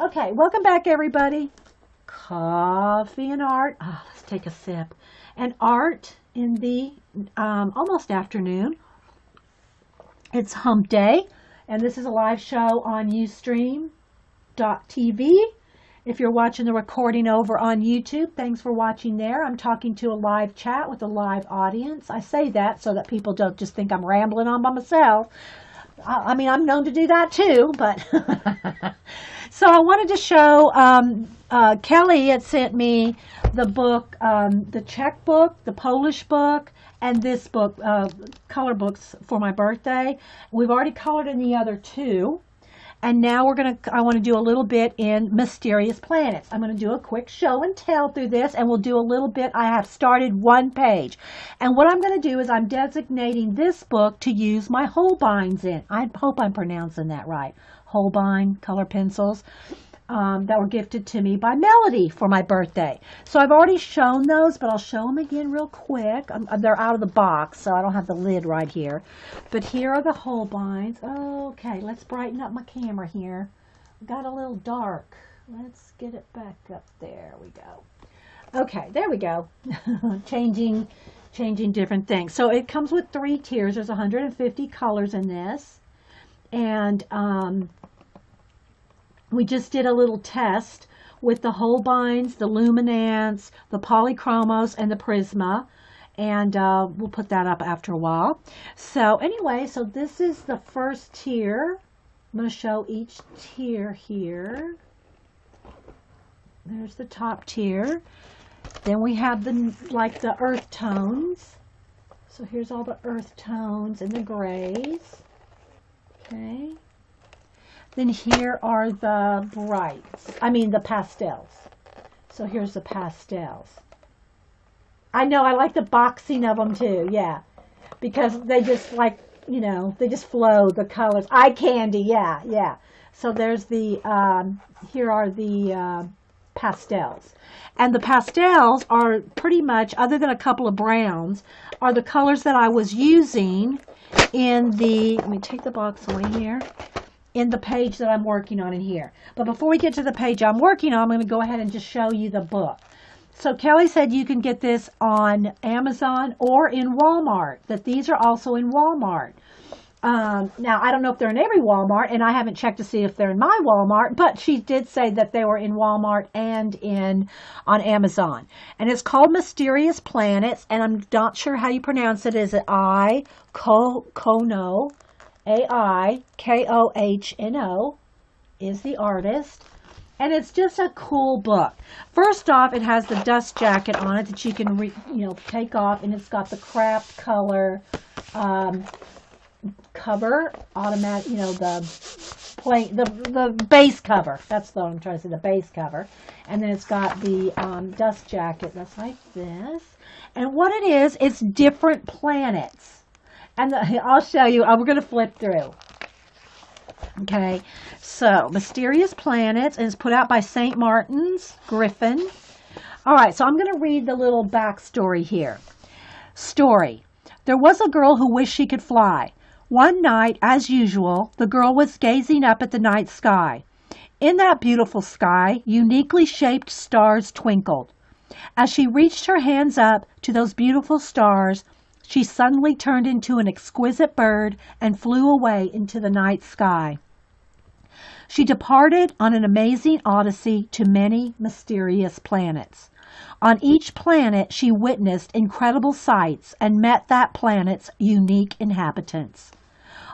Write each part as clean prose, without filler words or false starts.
Okay, welcome back, everybody. Coffee and art. Oh, let's take a sip. And art in the almost afternoon. It's hump day, and this is a live show on Ustream.tv. If you're watching the recording over on YouTube, thanks for watching there. I'm talking to a live chat with a live audience. I say that so that people don't just think I'm rambling on by myself. I mean, I'm known to do that too, but so I wanted to show Kelly had sent me the book, the Czech book, the Polish book, and this book, color books for my birthday. We've already colored in the other two. And now I want to do a little bit in Mysterious Planets. I'm going to do a quick show and tell through this, and we'll do a little bit. I have started one page. And what I'm going to do is I'm designating this book to use my Holbeins in. I hope I'm pronouncing that right. Holbein color pencils that were gifted to me by Melody for my birthday. So I've already shown those, but I'll show them again real quick. They're out of the box, so I don't have the lid right here. But here are the Holbeins. Okay, let's brighten up my camera here. Got a little dark. Let's get it back up. There we go. Okay, there we go. changing different things. So it comes with 3 tiers. There's 150 colors in this. And we just did a little test with the Holbeins, the Luminance, the Polychromos, and the Prisma. And we'll put that up after a while. So anyway, so this is the first tier. I'm going to show each tier here. There's the top tier. Then we have the earth tones. So here's all the earth tones and the grays. Okay. Then here are the the pastels. So here's the pastels. I know, I like the boxing of them too, yeah. Because they just they just flow, the colors. Eye candy, yeah. So there's here are the pastels. And the pastels are pretty much, other than a couple of browns, are the colors that I was using in let me take the box away here, in the page that I'm working on in here. But before we get to the page I'm working on, I'm going to go ahead and just show you the book. So Kelly said you can get this on Amazon or in Walmart, that these are also in Walmart. Now, I don't know if they're in every Walmart, and I haven't checked to see if they're in my Walmart, but she did say that they were in Walmart and on Amazon. And it's called Mysterious Planets, and I'm not sure how you pronounce it. Is it Kohno? Aikkohno is the artist. And it's just a cool book. First off, it has the dust jacket on it that you can take off, and it's got the craft color cover, automatic, the base cover. That's what I'm trying to say, the base cover. And then it's got the dust jacket that's like this. And what it is, it's different planets. And I'll show you. We're going to flip through. Okay, so Mysterious Planets, and it's put out by St. Martin's Griffin. All right, so I'm going to read the little backstory here. Story. There was a girl who wished she could fly. One night, as usual, the girl was gazing up at the night sky. In that beautiful sky, uniquely shaped stars twinkled. As she reached her hands up to those beautiful stars, she suddenly turned into an exquisite bird and flew away into the night sky. She departed on an amazing odyssey to many mysterious planets. On each planet, she witnessed incredible sights and met that planet's unique inhabitants.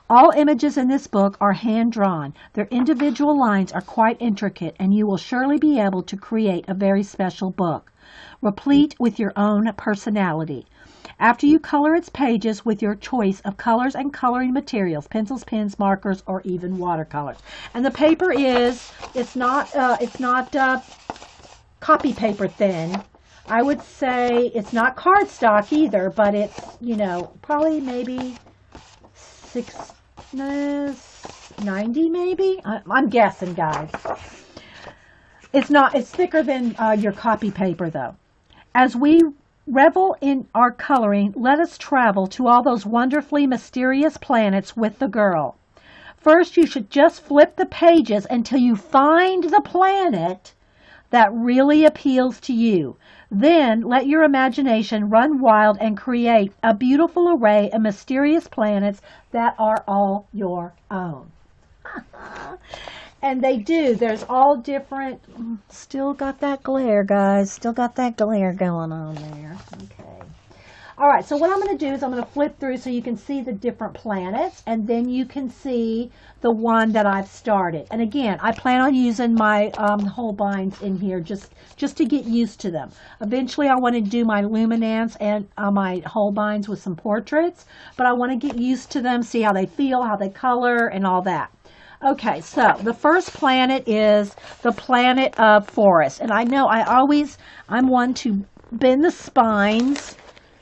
All images in this book are hand-drawn. Their individual lines are quite intricate, and you will surely be able to create a very special book, replete with your own personality. After you color its pages with your choice of colors and coloring materials, pencils, pens, markers, or even watercolors. And the paper it's not copy paper thin. I would say it's not cardstock either, but it's, probably maybe 690 maybe? I'm guessing, guys. It's thicker than your copy paper though. As we revel in our coloring, let us travel to all those wonderfully mysterious planets with the girl. First, you should just flip the pages until you find the planet that really appeals to you. Then let your imagination run wild and create a beautiful array of mysterious planets that are all your own. And they do. There's all different. Still got that glare, guys. Still got that glare going on there. Okay. All right. So what I'm going to do is I'm going to flip through so you can see the different planets, and then you can see the one that I've started. And again, I plan on using my Holbeins in here just to get used to them. Eventually, I want to do my luminance and my Holbeins with some portraits, but I want to get used to them, see how they feel, how they color, and all that. Okay, so the first planet is the planet of forest. And I know I'm one to bend the spines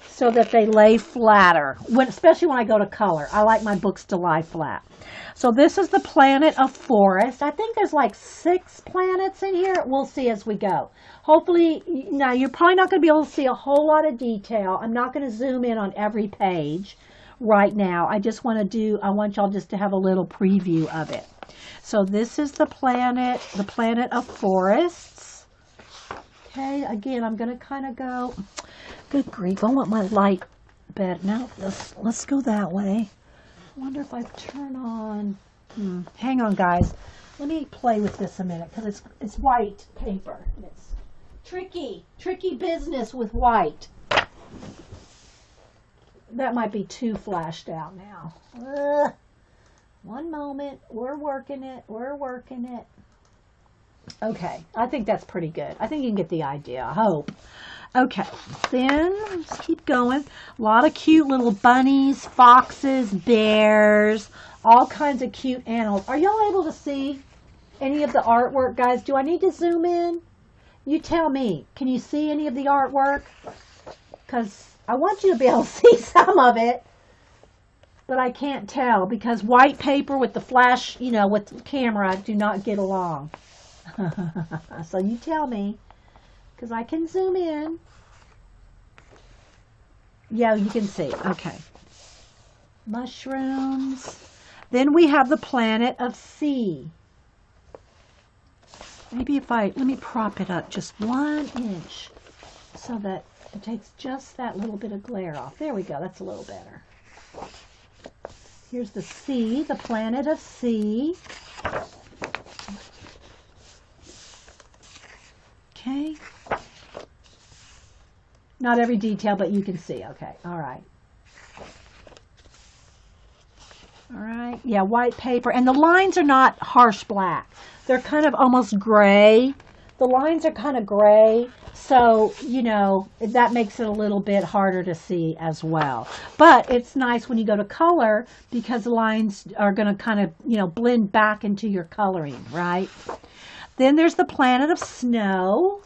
so that they lay flatter, especially when I go to color. I like my books to lie flat. So this is the planet of forest. I think there's like 6 planets in here. We'll see as we go. Hopefully, now you're probably not going to be able to see a whole lot of detail. I'm not going to zoom in on every page right now. I want y'all just to have a little preview of it. So this is the planet of forests. Okay, again, I'm going to kind of go, good grief, I want my light better. Now, let's go that way. I wonder if I turn on, hang on, guys. Let me play with this a minute, because it's white paper. It's tricky business with white. That might be too flashed out now. One moment. We're working it. Okay. I think that's pretty good. I think you can get the idea. I hope. Okay. Then, let's keep going. A lot of cute little bunnies, foxes, bears, all kinds of cute animals. Are y'all able to see any of the artwork, guys? Do I need to zoom in? You tell me. Can you see any of the artwork? Because I want you to be able to see some of it, but I can't tell because white paper with the flash, with the camera do not get along. So you tell me, because I can zoom in. Yeah, you can see. Okay. Mushrooms. Then we have the planet of sea. Maybe let me prop it up just 1 inch so that it takes just that little bit of glare off. There we go. That's a little better. Here's the sea, the planet of sea. Okay. Not every detail, but you can see. Okay. All right. All right. Yeah, white paper. And the lines are not harsh black. They're kind of almost gray. The lines are kind of gray. So, that makes it a little bit harder to see as well. But it's nice when you go to color because the lines are going to kind of, blend back into your coloring, right? Then there's the planet of snow.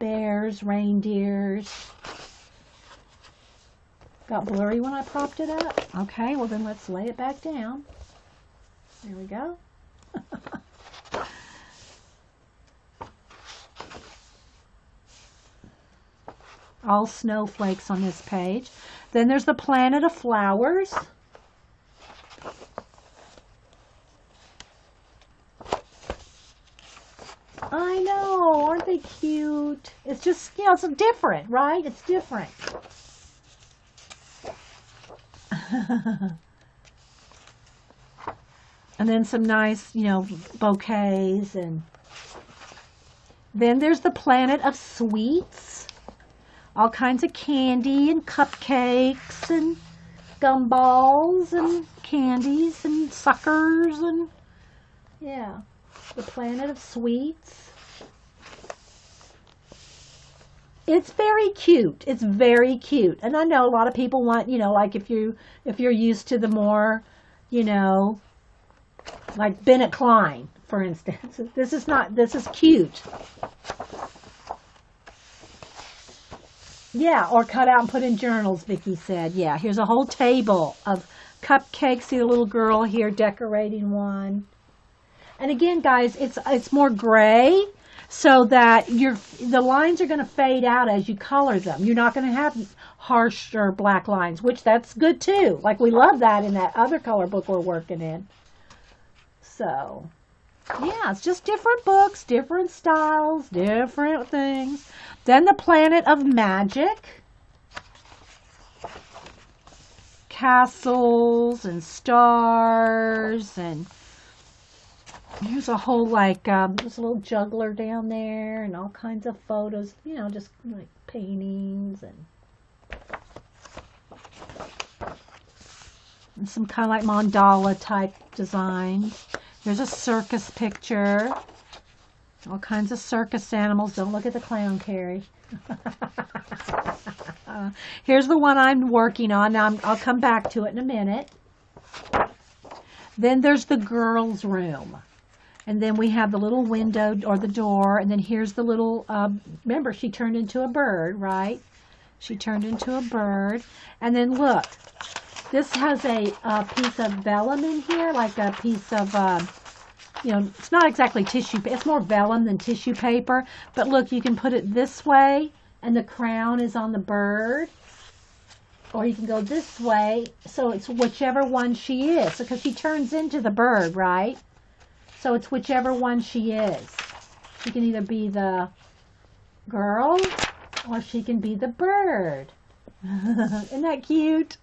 Bears, reindeers. Got blurry when I propped it up. Okay, well then let's lay it back down. There we go. All snowflakes on this page. Then there's the planet of flowers. I know, aren't they cute? It's just, it's different, right? It's different. And then some nice, bouquets. And then there's the planet of sweets. All kinds of candy and cupcakes and gumballs and candies and suckers and, yeah, the planet of sweets. It's very cute. It's very cute. And I know a lot of people want, like if you're used to the more, like Bennett Klein, for instance. This is cute. Yeah, or cut out and put in journals, Vicki said. Yeah, here's a whole table of cupcakes. See the little girl here decorating one. And again, guys, it's more gray so that the lines are going to fade out as you color them. You're not going to have harsher black lines, which that's good too. Like we love that in that other color book we're working in. So, yeah, it's just different books, different styles, different things. Then the Planet of Magic. Castles and stars, and here's a whole like there's a little juggler down there and all kinds of photos, you know, just like paintings and some kind of like mandala type designs. There's a circus picture, all kinds of circus animals. Don't look at the clown, Carrie. Here's the one I'm working on. Now I'll come back to it in a minute. Then there's the girls' room. And then we have the little window or the door. And then here's the little, remember, she turned into a bird, right? She turned into a bird. And then look, this has a piece of vellum in here, like a piece of, you know, it's not exactly tissue. It's more vellum than tissue paper. But look, you can put it this way, and the crown is on the bird. Or you can go this way, so it's whichever one she is. Because she turns into the bird, right? So it's whichever one she is. She can either be the girl, or she can be the bird. Isn't that cute?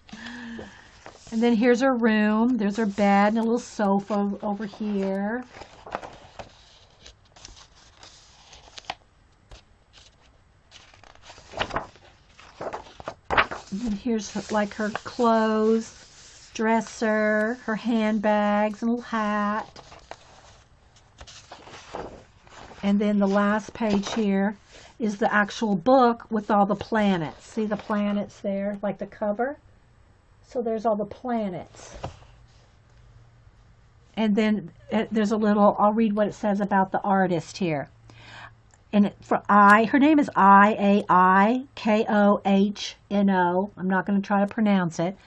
And then here's her room. There's her bed and a little sofa over here. And here's like her clothes, dresser, her handbags, and a little hat. And then the last page here is the actual book with all the planets. See the planets there, like the cover? So there's all the planets. And then there's a little, I'll read what it says about the artist here. And for her name is Iaikohno. I'm not going to try to pronounce it.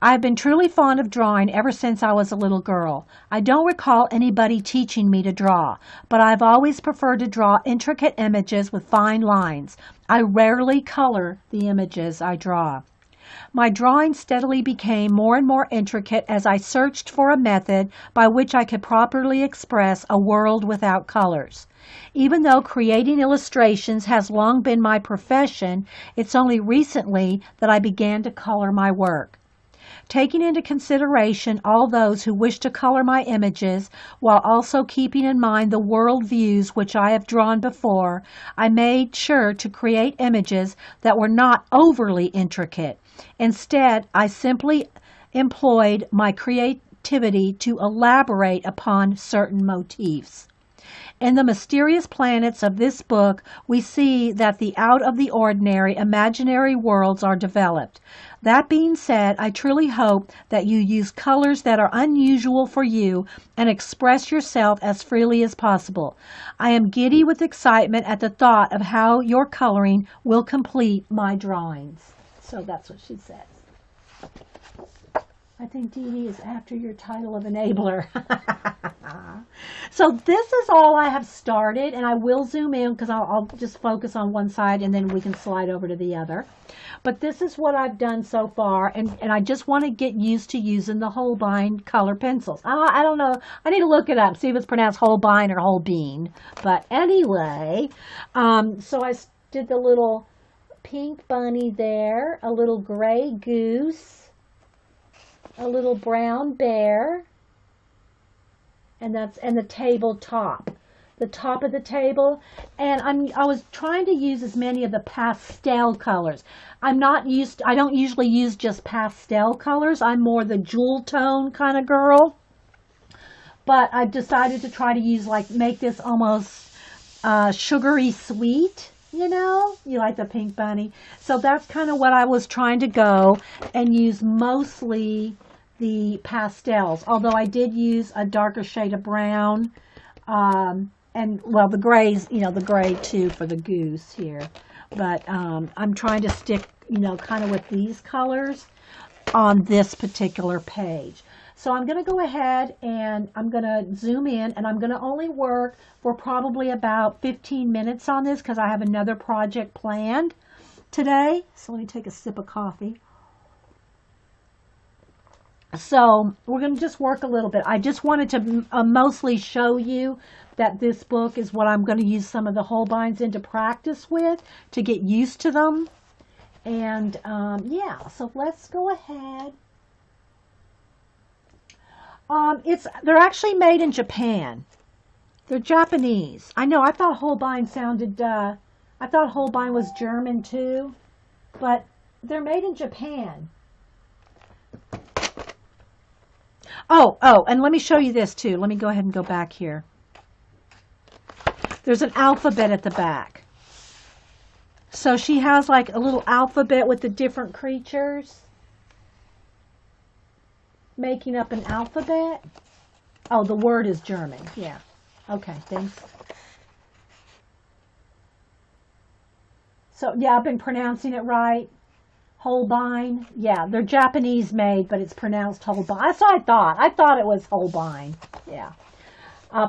I've been truly fond of drawing ever since I was a little girl. I don't recall anybody teaching me to draw, but I've always preferred to draw intricate images with fine lines. I rarely color the images I draw. My drawing steadily became more and more intricate as I searched for a method by which I could properly express a world without colors. Even though creating illustrations has long been my profession, it's only recently that I began to color my work. Taking into consideration all those who wish to color my images, while also keeping in mind the world views which I have drawn before, I made sure to create images that were not overly intricate. Instead, I simply employed my creativity to elaborate upon certain motifs. In the mysterious planets of this book, we see that the out-of-the-ordinary imaginary worlds are developed. That being said, I truly hope that you use colors that are unusual for you and express yourself as freely as possible. I am giddy with excitement at the thought of how your coloring will complete my drawings. So that's what she says. I think Dee Dee is after your title of enabler. So this is all I have started, and I will zoom in because I'll just focus on one side and then we can slide over to the other. But this is what I've done so far, and I just want to get used to using the Holbein color pencils. I don't know. I need to look it up, see if it's pronounced Holbein or Holbein. But anyway, so I did the little pink bunny there, a little gray goose, a little brown bear, and the tabletop, the top of the table. And I was trying to use as many of the pastel colors. I don't usually use just pastel colors. I'm more the jewel tone kind of girl. But I decided to try to use, like, make this almost sugary sweet. You know, you like the pink bunny. So that's kind of what I was trying to go and use mostly the pastels, although I did use a darker shade of brown, and well, the grays, you know, the gray too for the goose here, but I'm trying to stick, you know, kind of with these colors on this particular page. So I'm going to go ahead and I'm going to zoom in, and I'm going to only work for probably about 15 minutes on this because I have another project planned today. So let me take a sip of coffee. So we're going to just work a little bit. I just wanted to mostly show you that this book is what I'm going to use some of the Holbeins into practice with to get used to them. And yeah, so let's go ahead. They're actually made in Japan. They're Japanese. I know, I thought Holbein sounded, I thought Holbein was German too, but they're made in Japan. Oh, and let me show you this too. Let me go ahead and go back here. There's an alphabet at the back. So she has like a little alphabet with the different creatures making up an alphabet. Oh, the word is German. Yeah. Okay, thanks. So, yeah, I've been pronouncing it right. Holbein. Yeah, they're Japanese made, but it's pronounced Holbein. That's what I thought. I thought it was Holbein. Yeah.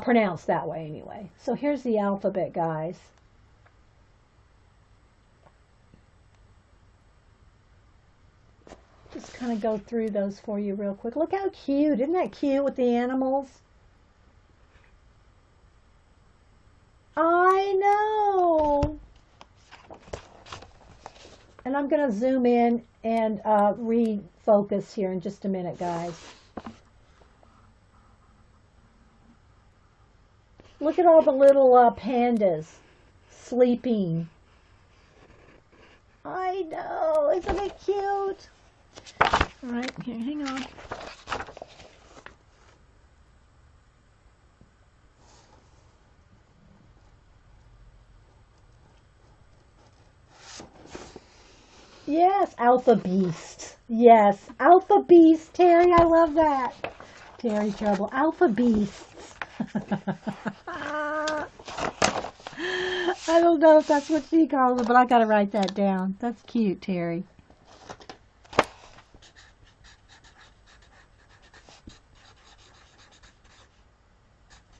Pronounced that way anyway. So here's the alphabet, guys. Just kind of go through those for you real quick. Look how cute. Isn't that cute with the animals? I know. And I'm going to zoom in and refocus here in just a minute, guys. Look at all the little pandas sleeping. I know. Isn't it cute? All right, here, hang on. Yes, Alpha Beast. Yes, Alpha Beast, Terry. I love that. Terry Trouble. Alpha Beasts. I don't know if that's what she calls it, but I got to write that down. That's cute, Terry.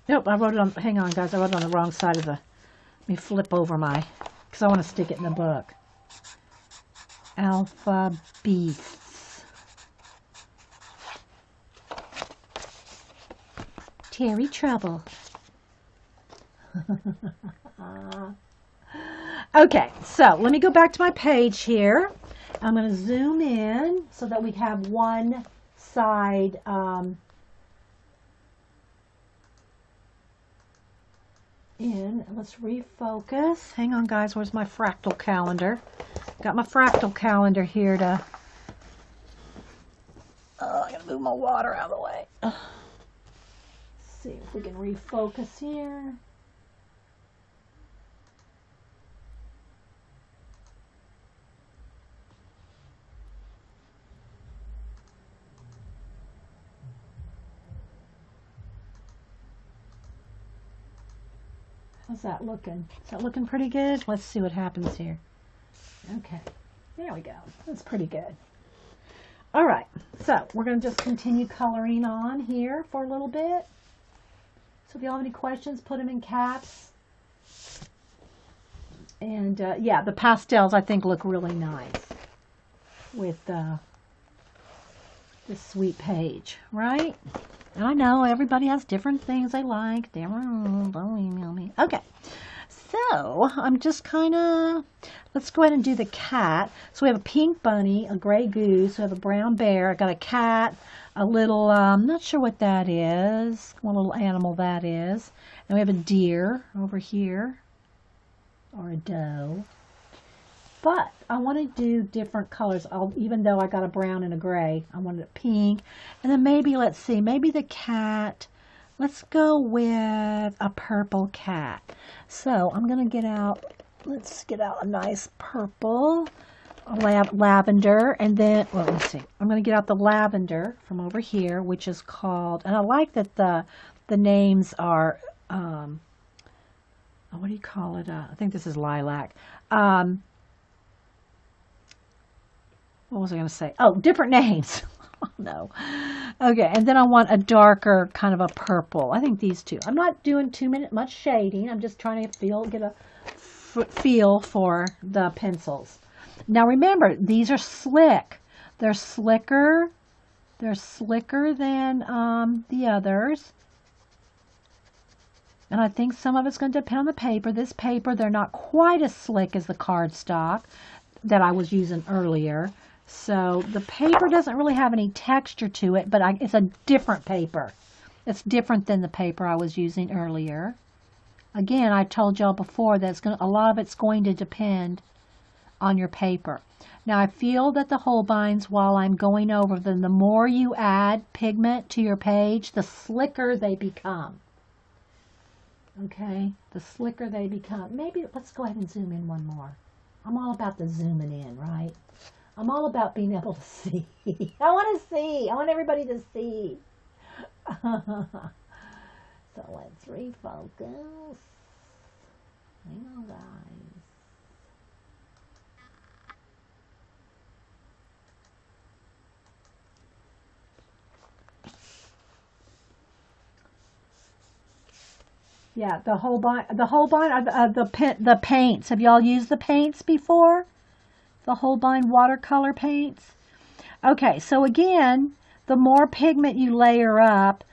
Nope, I wrote it on, hang on guys, I wrote it on the wrong side of the, let me flip over my, because I want to stick it in the book. Alpha Beasts. Terry Trouble. Okay, so let me go back to my page here. I'm going to zoom in so that we have one side in. Let's refocus. Hang on, guys. Where's my fractal calendar? Got my fractal calendar here to... Oh, I gotta move my water out of the way. Let's see if we can refocus here. How's that looking? Is that looking pretty good? Let's see what happens here. Okay, there we go. That's pretty good. All right, so we're going to just continue coloring on here for a little bit. So if you have any questions, put them in caps. And yeah, the pastels I think look really nice with this sweet page, right? And I know everybody has different things they like. Don't email me. Okay, so I'm just kind of, let's go ahead and do the cat. So we have a pink bunny, a gray goose, we have a brown bear, I got a cat, a little, I'm not sure what that is, what little animal that is. And we have a deer over here, or a doe. But I want to do different colors, even though I got a brown and a gray. I wanted a pink. And then maybe, let's see, maybe the cat, let's go with a purple cat. So I'm going to get out, let's get out a nice purple, lavender, and then, well, let's see. I'm going to get out the lavender from over here, which is called, and I like that the names are, what do you call it? I think this is lilac. What was I going to say? Oh, different names. Oh, no. Okay, and then I want a darker kind of a purple. I think these two. I'm not doing much shading. I'm just trying to get a feel for the pencils. Now remember, these are slick. They're slicker. They're slicker than the others. And I think some of it's going to depend on the paper. This paper, they're not quite as slick as the cardstock that I was using earlier. So the paper doesn't really have any texture to it, but it's a different paper. It's different than the paper I was using earlier. Again, I told y'all before that a lot of it's going to depend on your paper. Now I feel that the Holbeins, while I'm going over them, the more you add pigment to your page, the slicker they become. Okay, the slicker they become. Maybe let's go ahead and zoom in one more. I'm all about the zooming in, right? I'm all about being able to see. I want to see. I want everybody to see. So let's refocus. Hang on, guys. Yeah, the Holbein are the paints. Have y'all used the paints before? The Holbein watercolor paints. Okay, so again, the more pigment you layer up,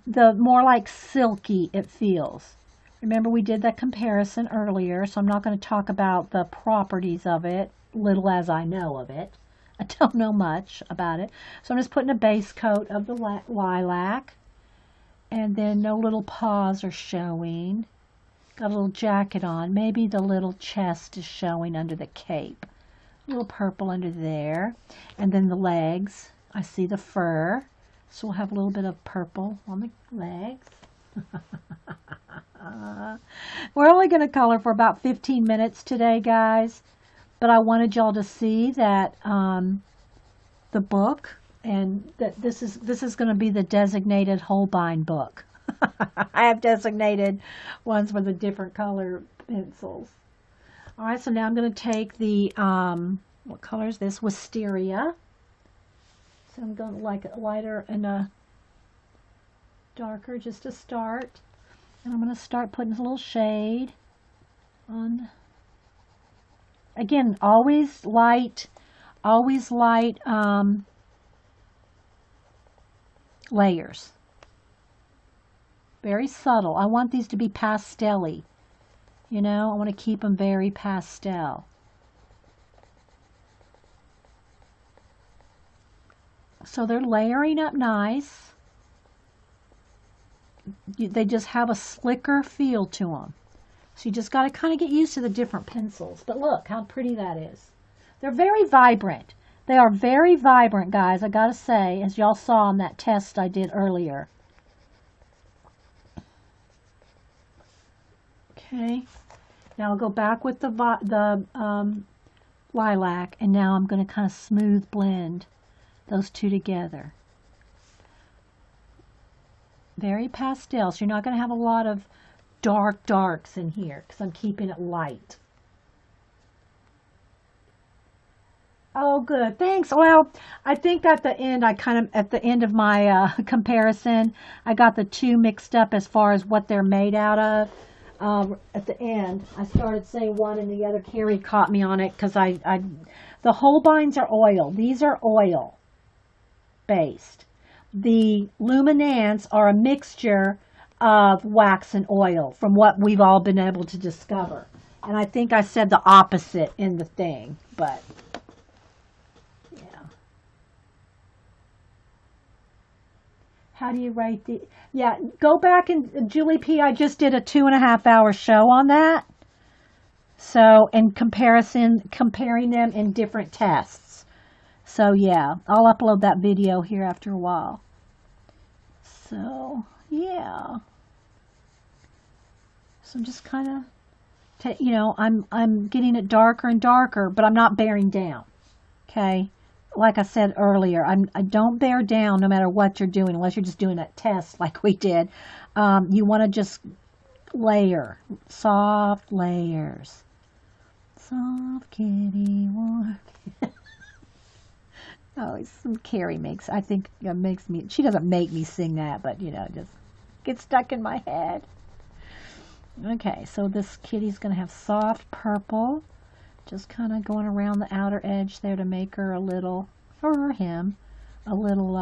the more like silky it feels. Remember, we did that comparison earlier, so I'm not going to talk about the properties of it, little as I know of it. I don't know much about it. So I'm just putting a base coat of the lilac. And then no little paws are showing. Got a little jacket on. Maybe the little chest is showing under the cape. A little purple under there. And then the legs. I see the fur. So we'll have a little bit of purple on the legs. We're only going to color for about 15 minutes today, guys. But I wanted y'all to see that the book, and that this is going to be the designated Holbein book. I have designated ones with the different color pencils. All right, so now I'm going to take the, what color is this? Wisteria. So I'm going like a lighter and a darker just to start. And I'm going to start putting a little shade on. Again, always light layers. Very subtle. I want these to be pastel-y. You know, I want to keep them very pastel. So they're layering up nice. They just have a slicker feel to them. So you just got to kind of get used to the different pencils. But look how pretty that is. They're very vibrant. They are very vibrant, guys, I got to say, as y'all saw on that test I did earlier. Okay. Now I'll go back with the lilac, and now I'm going to kind of smooth blend those two together. Very pastel, so you're not going to have a lot of darks in here because I'm keeping it light. Oh, good. Thanks. Well, I think at the end, at the end of my comparison, I got the two mixed up as far as what they're made out of. At the end, I started saying one and the other. Carrie caught me on it because the Holbeins are oil. These are oil based. The Luminance are a mixture of wax and oil from what we've all been able to discover. And I think I said the opposite in the thing, but yeah. How do you rate the, yeah, go back and Julie P, I just did a 2.5 hour show on that. So in comparing them in different tests. So yeah, I'll upload that video here after a while. So yeah. So I'm just kind of, you know, I'm getting it darker and darker, but I'm not bearing down. Okay. Like I said earlier, I don't bear down no matter what you're doing, unless you're just doing a test like we did. You want to just layer, soft layers. Soft kitty warm. Oh, some Carrie makes, I think it makes me, she doesn't make me sing that, but you know, just gets stuck in my head. Okay, so this kitty's going to have soft purple Just kind of going around the outer edge there to make her a little, or him, a little,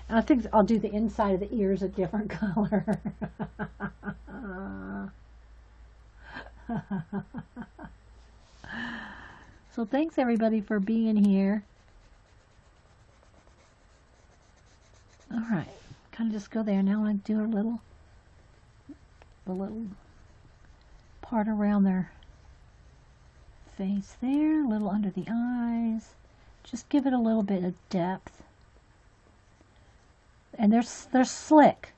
I think I'll do the inside of the ears a different color. So thanks everybody for being here. All right, kind of just go there. Now I want to do the little part around their face there, a little under the eyes. Just give it a little bit of depth. And they're slick.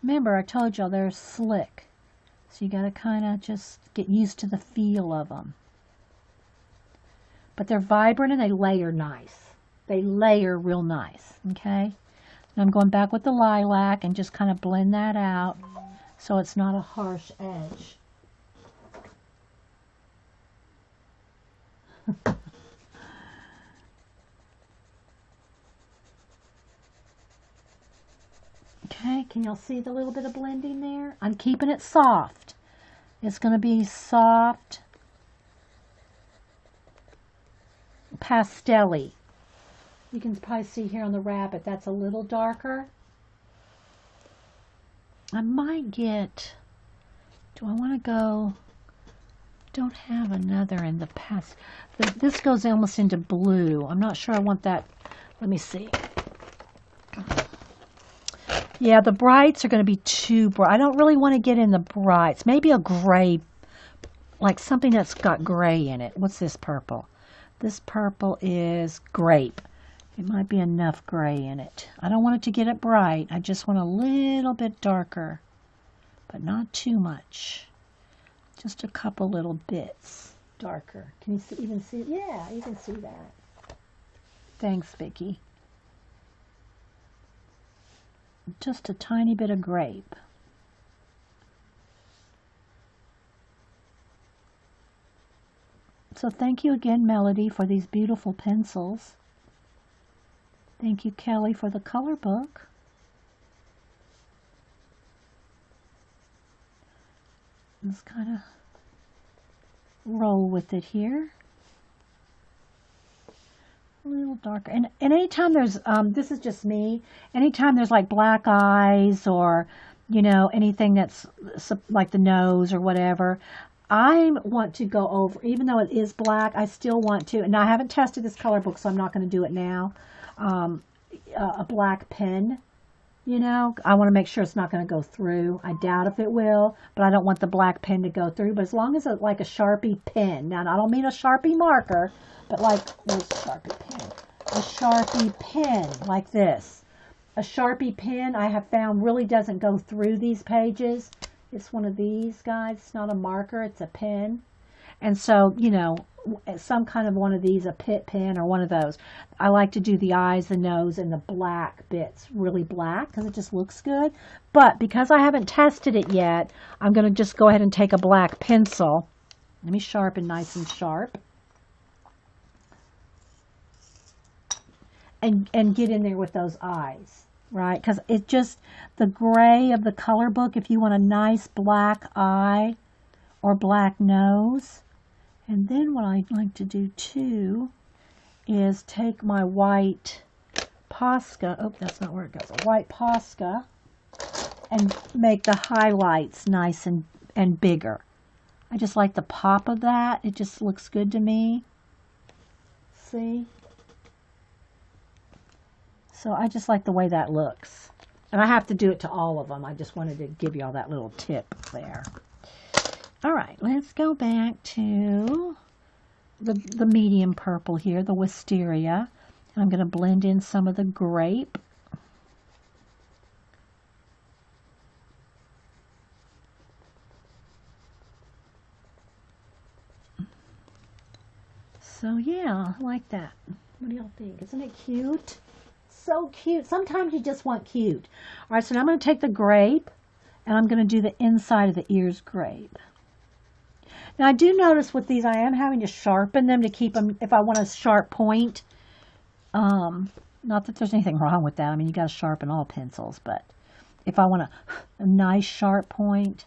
Remember, I told y'all they're slick. So you got to kind of just get used to the feel of them. But they're vibrant and they layer nice. They layer real nice, okay? And I'm going back with the lilac and just kind of blend that out so it's not a harsh edge. Okay, can y'all see the little bit of blending there? I'm keeping it soft. It's going to be soft, pastel-y. You can probably see here on the rabbit, that's a little darker. I might get, do I want to go, don't have another in the past. This goes almost into blue. I'm not sure I want that. Let me see. Yeah, the brights are going to be too bright. I don't really want to get in the brights. Maybe a gray, like something that's got gray in it. What's this purple? This purple is grape. It might be enough gray in it. I don't want it to get it bright. I just want a little bit darker, but not too much. Just a couple little bits darker. Can you see, even see? Yeah, you can see that. Thanks, Vicki. Just a tiny bit of grape. So thank you again, Melody, for these beautiful pencils. Thank you, Kelly, for the color book. Let's kind of roll with it here. A little darker. And anytime there's, this is just me, anytime there's like black eyes or, you know, anything that's like the nose or whatever, I want to go over, even though it is black, I still want to, and I haven't tested this color book, so I'm not going to do it now, a black pen, you know, I want to make sure it's not going to go through. I doubt if it will, but I don't want the black pen to go through, but as long as it's like a Sharpie pen, now I don't mean a Sharpie marker, but like, where's Sharpie pen? A Sharpie pen, like this. A Sharpie pen, I have found, really doesn't go through these pages. It's one of these guys. It's not a marker, it's a pen. And so, you know, some kind of one of these, a pit pen or one of those. I like to do the eyes, the nose, and the black bits really black because it just looks good. But because I haven't tested it yet, I'm going to just go ahead and take a black pencil. Let me sharpen nice and sharp. And get in there with those eyes, right? Because it just, the gray of the color book, if you want a nice black eye or black nose. And then what I'd like to do too is take my white Posca, oh, that's not where it goes, a white Posca, and make the highlights nice and bigger. I just like the pop of that. It just looks good to me. See? So I just like the way that looks. And I have to do it to all of them. I just wanted to give you all that little tip there. All right, let's go back to the medium purple here, the wisteria. I'm going to blend in some of the grape. So yeah, I like that. What do y'all think? Isn't it cute? So cute. Sometimes you just want cute. All right, so now I'm going to take the grape and I'm going to do the inside of the ears grape. Now I do notice with these I am having to sharpen them to keep them, if I want a sharp point. Not that there's anything wrong with that. I mean, you got to sharpen all pencils, but if I want a nice sharp point.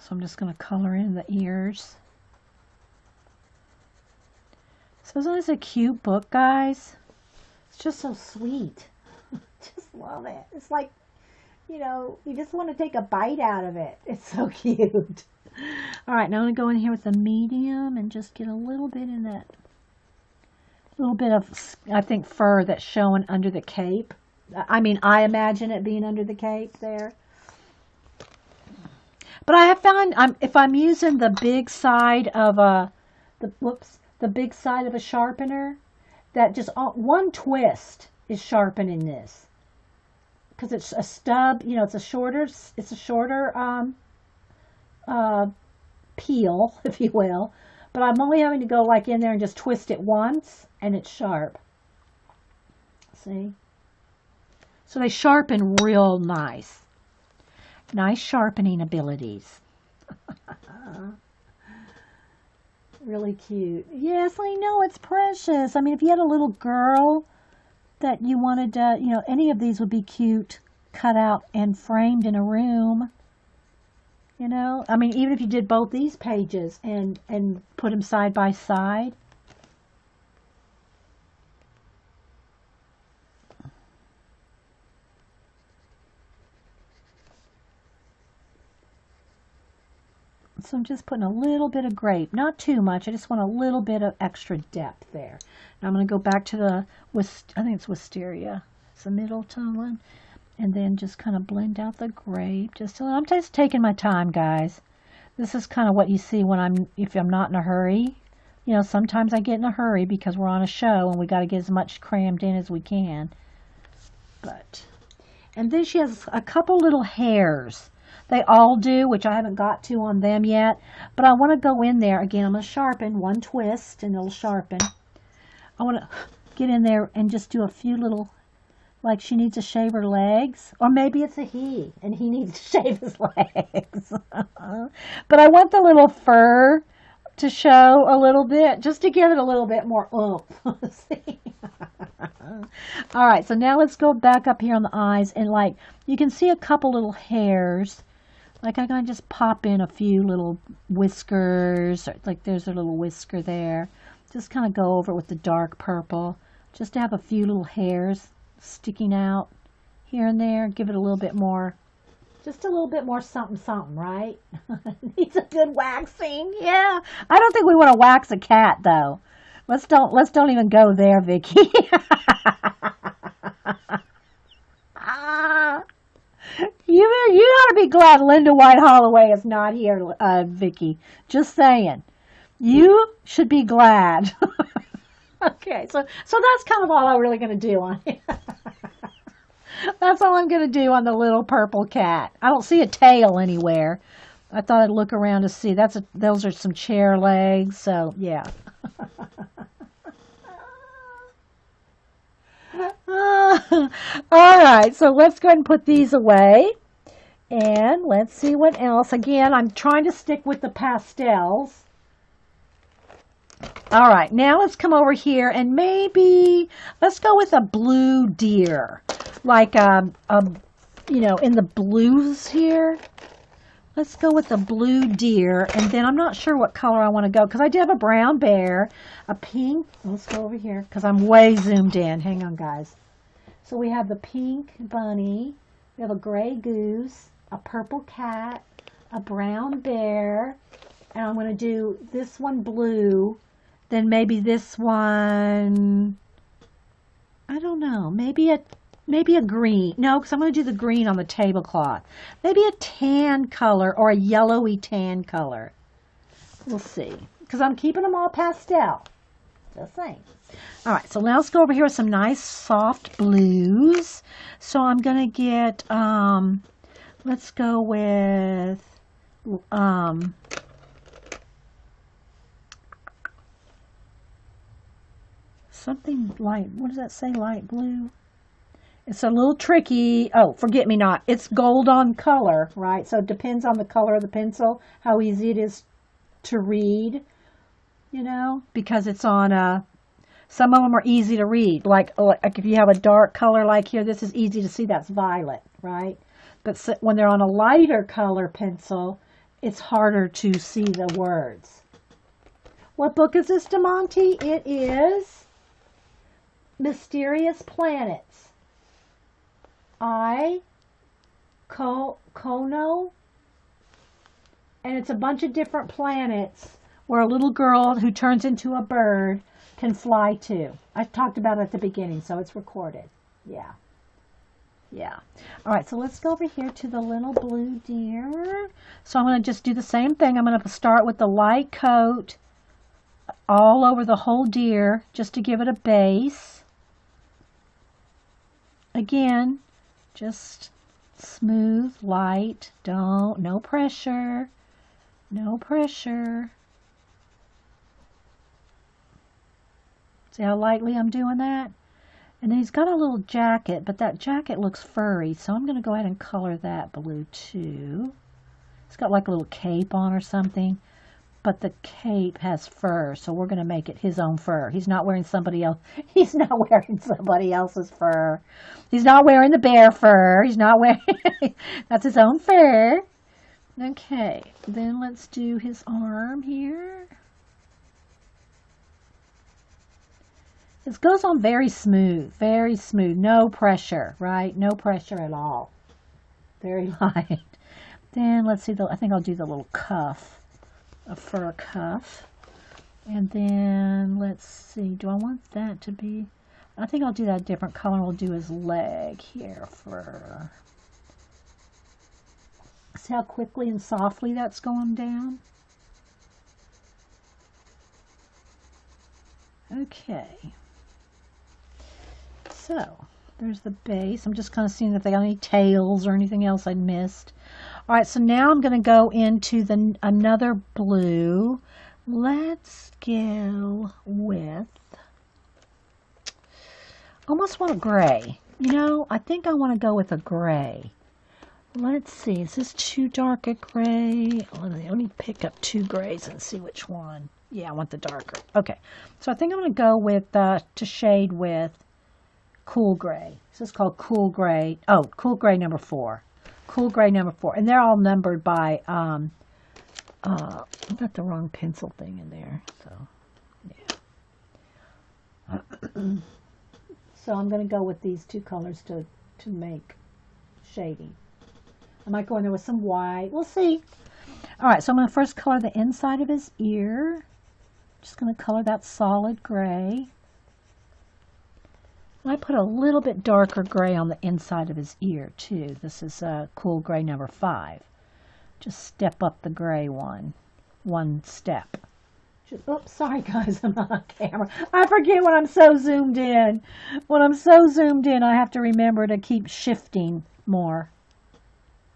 So I'm just going to color in the ears. So isn't this a cute book, guys? It's just so sweet. Just love it. It's like, you know, you just want to take a bite out of it. It's so cute. All right, now I'm going to go in here with the medium and just get a little bit in that, little bit of, I think, fur that's showing under the cape. I mean, I imagine it being under the cape there. But I have found, if I'm using the big side of the big side of a sharpener, that just one twist is sharpening this, because it's a stub. You know, it's a shorter peel, if you will. But I'm only having to go like in there and just twist it once, and it's sharp. See? So they sharpen real nice. Nice sharpening abilities. Really cute. Yes, I know, it's precious. I mean, if you had a little girl that you wanted to, you know, any of these would be cute, cut out and framed in a room. You know, I mean, even if you did both these pages and put them side by side. So I'm just putting a little bit of grape, not too much. I just want a little bit of extra depth there. Now I'm going to go back to the, I think it's wisteria. It's the middle tone one. And then just kind of blend out the grape. I'm just taking my time, guys. This is kind of what you see when if I'm not in a hurry. You know, sometimes I get in a hurry because we're on a show and we got to get as much crammed in as we can. And then she has a couple little hairs. They all do, which I haven't got to on them yet. But I want to go in there. Again, I'm going to sharpen one twist and it'll sharpen. I want to get in there and just do a few little, like she needs to shave her legs. Or maybe it's a he and he needs to shave his legs. But I want the little fur to show a little bit, just to give it a little bit more oomph. See? All right, so now let's go back up here on the eyes. And like, you can see a couple little hairs. Like I'm going to just pop in a few little whiskers, like there's a little whisker there. Just kind of go over it with the dark purple, just to have a few little hairs sticking out here and there. Give it a little bit more, just a little bit more something, something, right? Needs a good waxing. Yeah. I don't think we want to wax a cat though. Let's don't even go there, Vicky. You ought to be glad Linda White Holloway is not here, Vicky. Just saying. You should be glad. Okay, so that's kind of all I'm really going to do on it. That's all I'm going to do on the little purple cat. I don't see a tail anywhere. I thought I'd look around to see. Those are some chair legs, so yeah. All right, so let's go ahead and put these away. And let's see what else. Again, I'm trying to stick with the pastels. All right, now let's come over here and maybe let's go with a blue deer. Like, you know, in the blues here. Let's go with the blue deer. And then I'm not sure what color I want to go because I do have a brown bear, a pink. Let's go over here because I'm way zoomed in. Hang on, guys. So we have the pink bunny. We have a gray goose, a purple cat, a brown bear. And I'm going to do this one blue. Then maybe this one, I don't know, maybe a green. No, because I'm going to do the green on the tablecloth. Maybe a tan color or a yellowy tan color. We'll see. Because I'm keeping them all pastel. Just saying. All right, so now let's go over here with some nice soft blues. So I'm going to get, let's go with, something light. What does that say? Light blue. It's a little tricky. Oh, forget me not. It's gold on color, right? So it depends on the color of the pencil, how easy it is to read, you know, because it's on some of them are easy to read. Like if you have a dark color like here, this is easy to see. That's violet, right? But when they're on a lighter color pencil, it's harder to see the words. What book is this, DeMonte? It is Mysterious Planets. Kohno. And it's a bunch of different planets where a little girl who turns into a bird can fly to. I talked about it at the beginning, so it's recorded. Yeah. Yeah. All right, so let's go over here to the little blue deer. So I'm going to just do the same thing. I'm going to start with the light coat all over the whole deer just to give it a base. Again, just smooth, light, no pressure. No pressure. See how lightly I'm doing that? And then he's got a little jacket, but that jacket looks furry, so I'm going to go ahead and color that blue too. It's got like a little cape on or something, but the cape has fur, so we're going to make it his own fur. He's not wearing somebody else. He's not wearing somebody else's fur. He's not wearing the bear fur. He's not wearing. That's his own fur. Okay, then let's do his arm here. This goes on very smooth, no pressure, right? No pressure at all. Very light. Then let's see, I think I'll do the little cuff, a fur cuff. And then let's see, do I want that to be, I think I'll do that a different color. We'll do his leg here for. See how quickly and softly that's going down? Okay. So, there's the base. I'm just kind of seeing if they got any tails or anything else I missed. All right, so now I'm going to go into another blue. Let's go with, almost want a gray. You know, I think I want to go with a gray. Let's see, is this too dark a gray? Let me pick up two grays and see which one. Yeah, I want the darker. Okay, so I think I'm going to go with, to shade with cool gray. This is called cool gray. Oh, cool gray number 4. Cool gray number 4. And they're all numbered by, I got the wrong pencil thing in there. So, yeah. So I'm going to go with these two colors to make shading. I might go in there with some white. We'll see. All right, so I'm going to first color the inside of his ear. Just going to color that solid gray. I put a little bit darker gray on the inside of his ear too. This is cool gray number 5. Just step up the gray one step. Oops, sorry guys, I'm not on camera. I forget when I'm so zoomed in. When I'm so zoomed in, I have to remember to keep shifting more.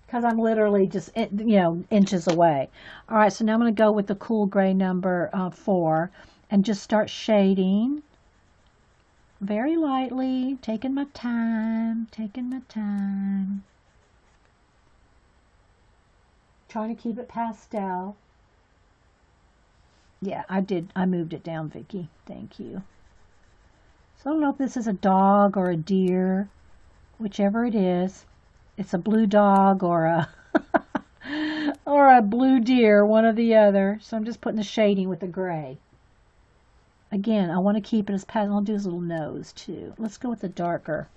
Because I'm literally just, inches away. All right, so now I'm going to go with the cool gray number 4 and just start shading very lightly, taking my time. Trying to keep it pastel. Yeah, I moved it down, Vicki. Thank you. So I don't know if this is a dog or a deer, whichever it is. It's a blue dog or a or a blue deer, one or the other. So I'm just putting the shading with the gray. Again, I want to keep it as pastel. I'll do his little nose too. Let's go with the darker.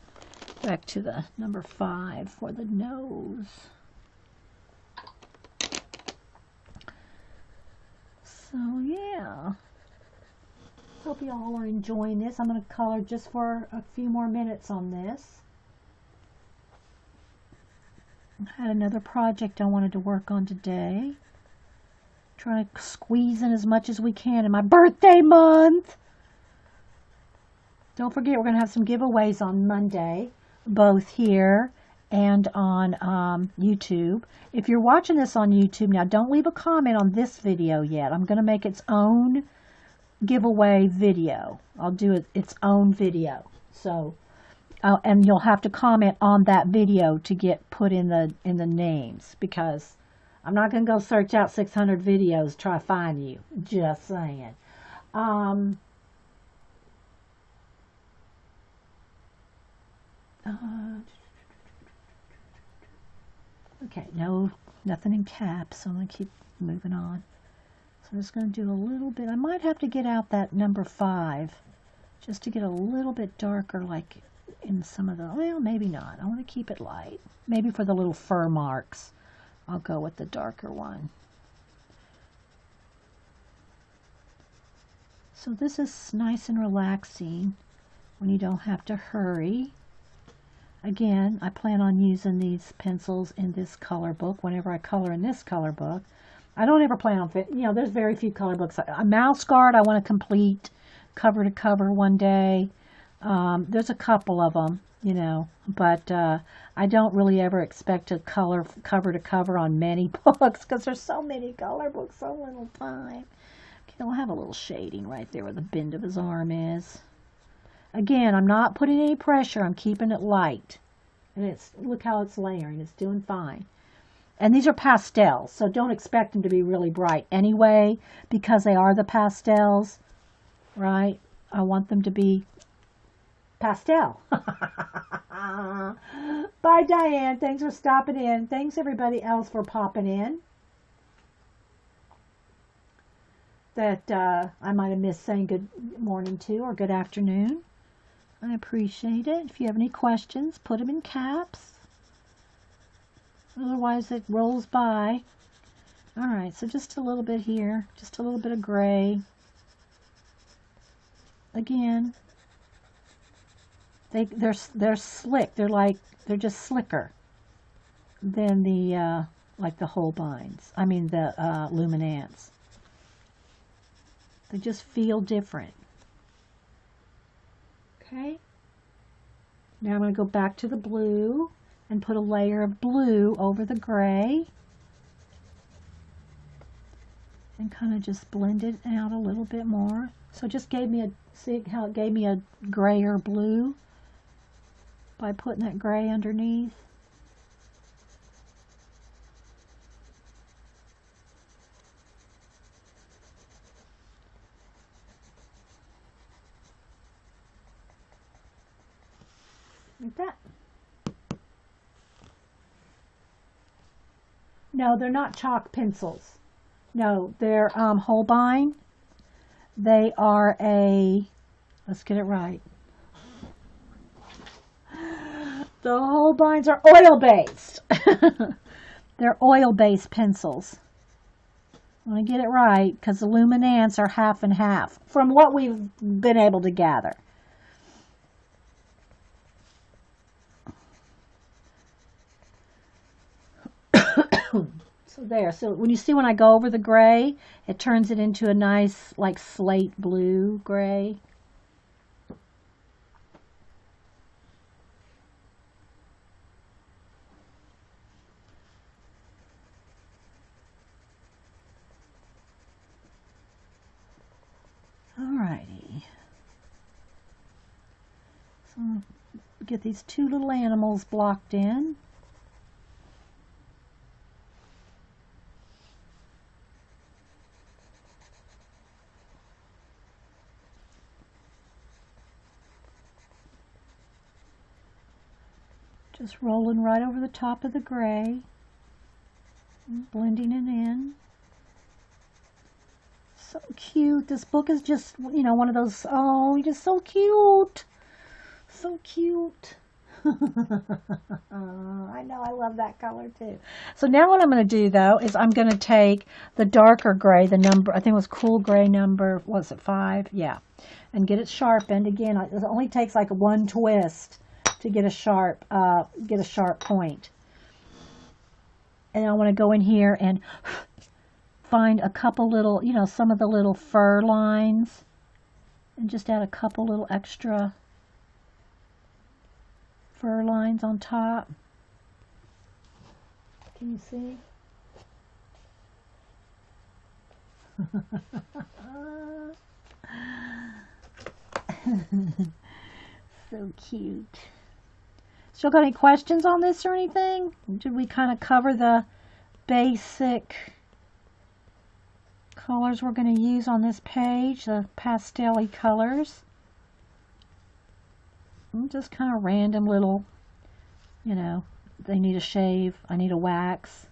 Back to the number 5 for the nose. So yeah. Hope you all are enjoying this. I'm going to color just for a few more minutes on this. I had another project I wanted to work on today. Trying to squeeze in as much as we can in my birthday month. Don't forget, we're going to have some giveaways on Monday, both here and on YouTube. If you're watching this on YouTube now, don't leave a comment on this video yet. I'm going to make its own giveaway video. I'll do its own video. So, and you'll have to comment on that video to get put in the names, because I'm not going to go search out 600 videos, try to find you. Just saying. Okay, no nothing in caps, so I'm going to keep moving on. So I'm just going to do a little bit. I might have to get out that number 5 just to get a little bit darker, like in some of the, well, maybe not. I want to keep it light. Maybe for the little fur marks, I'll go with the darker one. So this is nice and relaxing when you don't have to hurry. Again, I plan on using these pencils in this color book whenever I color in this color book. I don't ever plan on, there's very few color books. A Mouse Guard I want to complete cover to cover one day. There's a couple of them, but I don't really ever expect to color cover to cover on many books because there's so many color books, so little time. Okay, I'll have a little shading right there where the bend of his arm is. Again, I'm not putting any pressure. I'm keeping it light. And look how it's layering. It's doing fine. And these are pastels, so don't expect them to be really bright anyway, because they are the pastels, right? I want them to be pastel. Bye, Diane. Thanks for stopping in. Thanks, everybody else, for popping in. That I might have missed saying good morning to, or good afternoon. I appreciate it. If you have any questions, put them in caps. Otherwise, it rolls by. All right, so just a little bit here. Just a little bit of gray. Again, they're slick. They're just slicker than the like the Holbeins. I mean the Luminance. They just feel different. Okay. Now I'm going to go back to the blue and put a layer of blue over the gray. And kind of just blend it out a little bit more. So it just gave me see how it gave me a grayer blue by putting that gray underneath. Like that. No, they're not chalk pencils. No, they're Holbein. They are let's get it right. The Holbeins are oil-based. They're oil-based pencils. I want to get it right because the Luminance are half and half from what we've been able to gather. So there. So when you see when I go over the gray, it turns it into a nice like slate blue gray. Alrighty. So get these two little animals blocked in. Just rolling right over the top of the gray, blending it in. So cute. This book is just, one of those, oh, just so cute. So cute. I know, I love that color too. So now what I'm going to do though is I'm going to take the darker gray, the number, I think it was cool gray number, was it 5? Yeah. And get it sharpened. Again, it only takes like one twist to get a sharp point. And I want to go in here and find a couple little, some of the little fur lines, and just add a couple little extra fur lines on top. Can you see? So cute. Still got any questions on this or anything? Did we kind of cover the basic colors we're going to use on this page, the pastel-y colors? And just kind of random little, they need a shave, I need a wax.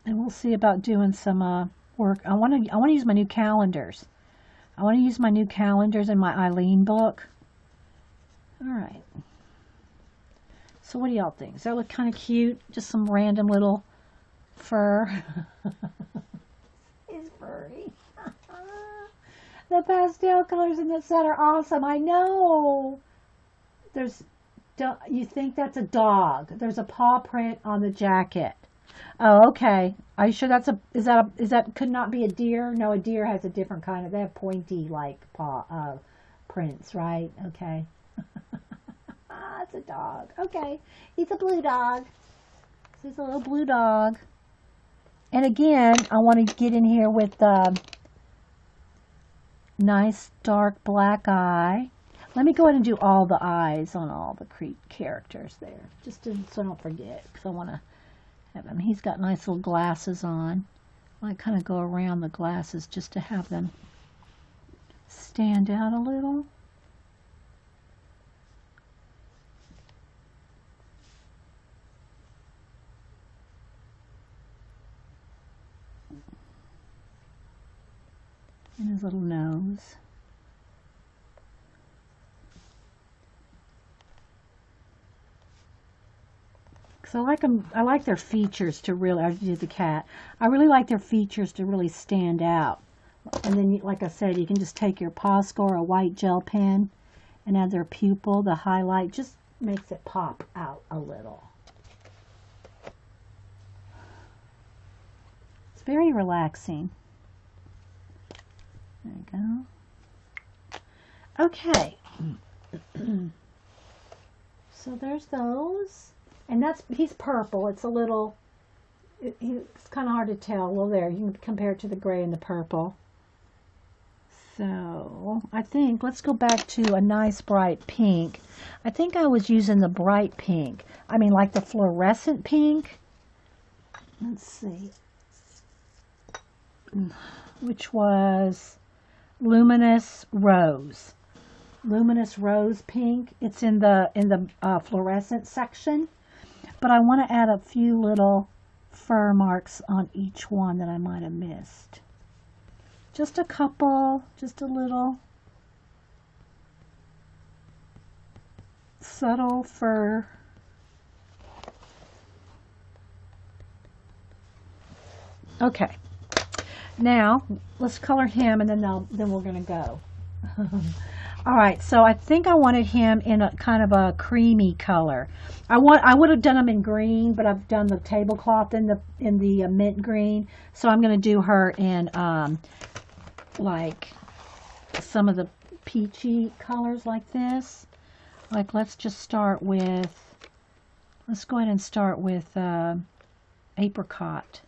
And we'll see about doing some work. I want to use my new calendars. I want to use my new calendars in my Eileen book. All right. So what do y'all think? Does that look kind of cute? Just some random little fur. He's furry. The pastel colors in this set are awesome. I know. You think that's a dog? There's a paw print on the jacket. Oh, okay. Are you sure is that could not be a deer? No, a deer has a different kind of, they have pointy like paw prints, right? Okay. It's a dog. Okay. He's a blue dog. He's a little blue dog. And again, I want to get in here with the nice dark black eye. Let me go ahead and do all the eyes on all the characters there, so I don't forget, because I want to have him. He's got nice little glasses on. I kind of go around the glasses just to have them stand out a little. And his little nose. So I like their features to really, I do the cat. I really like their features to really stand out. And then, like I said, you can just take your Poscore, a white gel pen, and add their pupil. The highlight just makes it pop out a little. It's very relaxing. There you go. Okay. So there's those. And he's purple. It's a little, it's kind of hard to tell. Well, there, you can compare it to the gray and the purple. So I think, let's go back to a nice bright pink. I think I was using the bright pink. I mean, like the fluorescent pink. Let's see. Which was Luminous Rose. Luminous Rose pink. It's in the fluorescent section. But I want to add a few little fur marks on each one that I might have missed. Just a couple, just a little subtle fur. Okay. Now, let's color him and then we're going to go. All right, so I think I wanted him in a kind of a creamy color. I would have done him in green, but I've done the tablecloth in the mint green. So I'm going to do her in like some of the peachy colors like this. Like let's go ahead and start with apricot.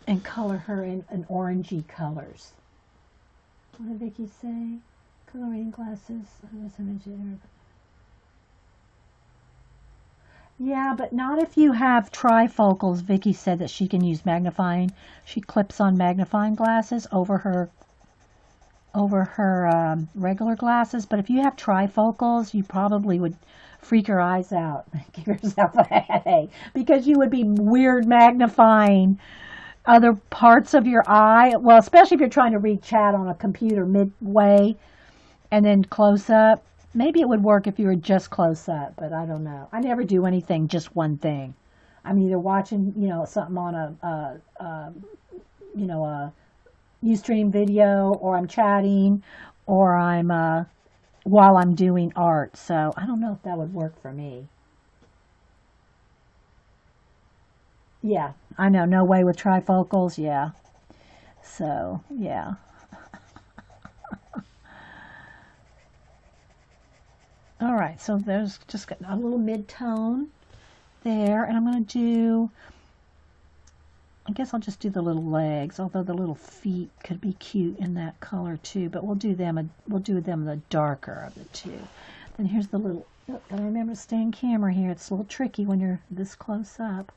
And color her in orangey colors. What did Vicky say? Coloring glasses. Yeah, but not if you have trifocals. Vicky said that she can use magnifying. She clips on magnifying glasses over her regular glasses. But if you have trifocals, you probably would freak your eyes out. Give yourself a headache. Because you would be weird magnifying other parts of your eye. Well, especially if you're trying to read chat on a computer midway and then close up. Maybe it would work if you were just close up, but I don't know. I never do anything, just one thing. I'm either watching, something on a Ustream video, or I'm chatting, or I'm while I'm doing art. So I don't know if that would work for me. Yeah, I know. No way with trifocals. Yeah. So, yeah. All right. So there's just got a little mid-tone there. And I'm going to do I guess I'll just do the little legs, although the little feet could be cute in that color too, but we'll do them the darker of the two. Then here's the little, gotta remember to stay in camera here. It's a little tricky when you're this close up.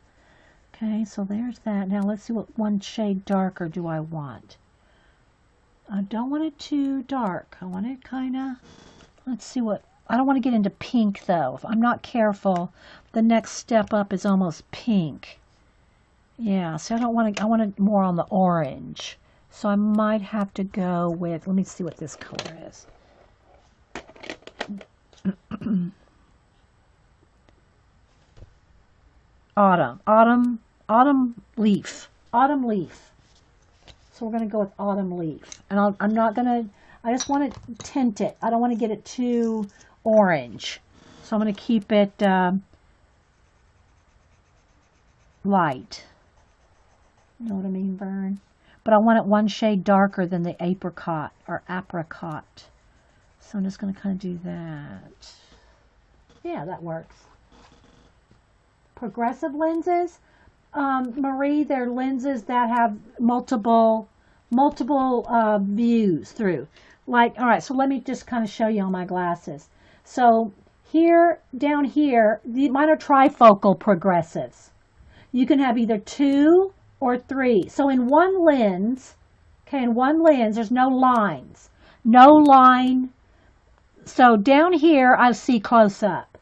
Okay, so there's that. Now let's see what one shade darker do I want. I don't want it too dark. I want it kind of, let's see what, I don't want to get into pink though. If I'm not careful, the next step up is almost pink. Yeah, so I want it more on the orange. So I might have to go with, let me see what this color is. Autumn leaf. Autumn leaf. So we're going to go with autumn leaf. And I'm not going to, I just want to tint it. I don't want to get it too orange. So I'm going to keep it light. You know what I mean, Vern? But I want it one shade darker than the apricot or apricot. So I'm just going to kind of do that. Yeah, that works. Progressive lenses. Marie, they're lenses that have multiple views through. Like, all right, so let me just kind of show you on my glasses. So here, down here, mine are trifocal progressives. You can have either 2 or 3. So in one lens, okay, in one lens, there's no lines. No line. So down here, I see close up.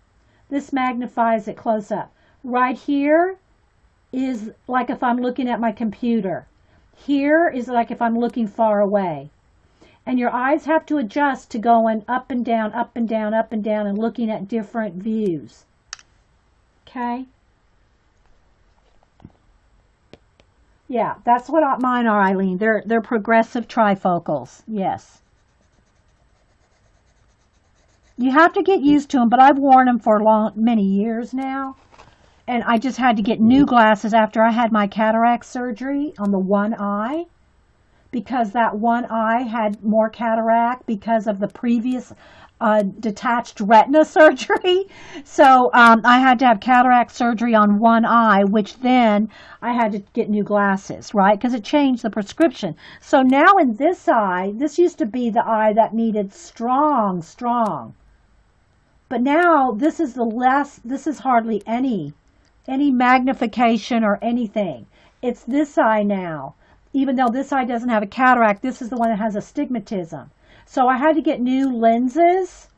This magnifies it close up. Right here is like if I'm looking at my computer. Here is like if I'm looking far away. And your eyes have to adjust to going up and down, up and down, up and down, and looking at different views. Okay? Yeah, that's what mine are, Eileen. They're progressive trifocals. Yes. You have to get used to them, but I've worn them for many years now. And I just had to get new glasses after I had my cataract surgery on the one eye, because that one eye had more cataract because of the previous detached retina surgery. So I had to have cataract surgery on one eye, which then I had to get new glasses, right? Because it changed the prescription. So now in this eye, this used to be the eye that needed strong. But now this is this is hardly any magnification or anything. It's this eye now. Even though this eye doesn't have a cataract, this is the one that has astigmatism. So I had to get new lenses.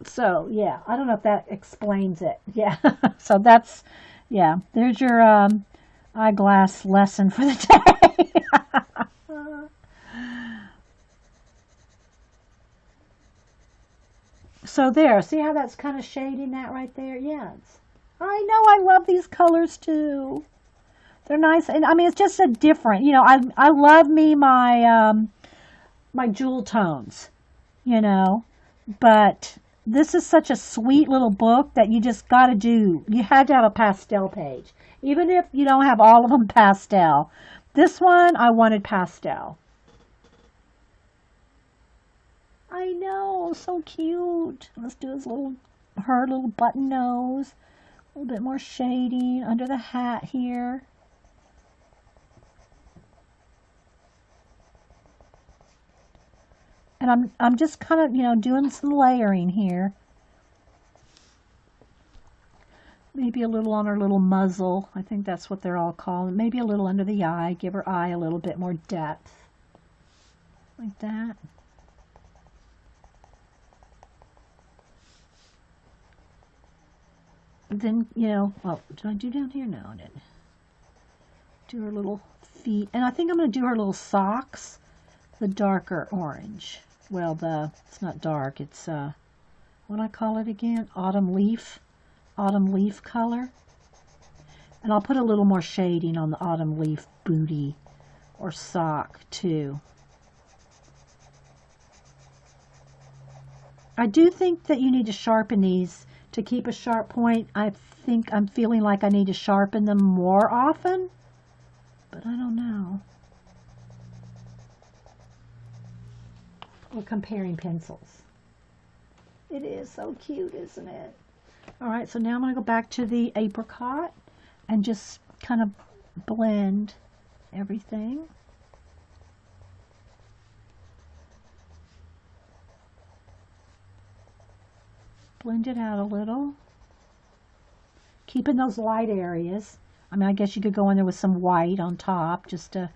So, yeah, I don't know if that explains it. Yeah, so that's, yeah, there's your eyeglass lesson for the day. So there, see how that's kind of shading that right there? Yeah, I know, I love these colors too. They're nice, and I mean, it's just a different, you know, I love me my, my jewel tones, you know, but this is such a sweet little book that you just got to do. You had to have a pastel page, even if you don't have all of them pastel. This one, I wanted pastel. I know, so cute. Let's do her little button nose, a little bit more shading under the hat here. And I'm just kind of, you know, doing some layering here. Maybe a little on her little muzzle. I think that's what they're all calling. Maybe a little under the eye. Give her eye a little bit more depth. Like that. Then, you know, well, did I do down here? No, I didn't. Do her little feet. And I think I'm going to do her little socks. The darker orange. Well, it's not dark. It's, what do I call it again? Autumn leaf color. And I'll put a little more shading on the autumn leaf booty or sock too. I do think that you need to sharpen these to keep a sharp point. I think I'm feeling like I need to sharpen them more often, but I don't know. We're comparing pencils. It is so cute, isn't it? All right, so now I'm going to go back to the apricot. and just kind of blend everything. Blend it out a little. Keeping those light areas. I mean, I guess you could go in there with some white on top just to,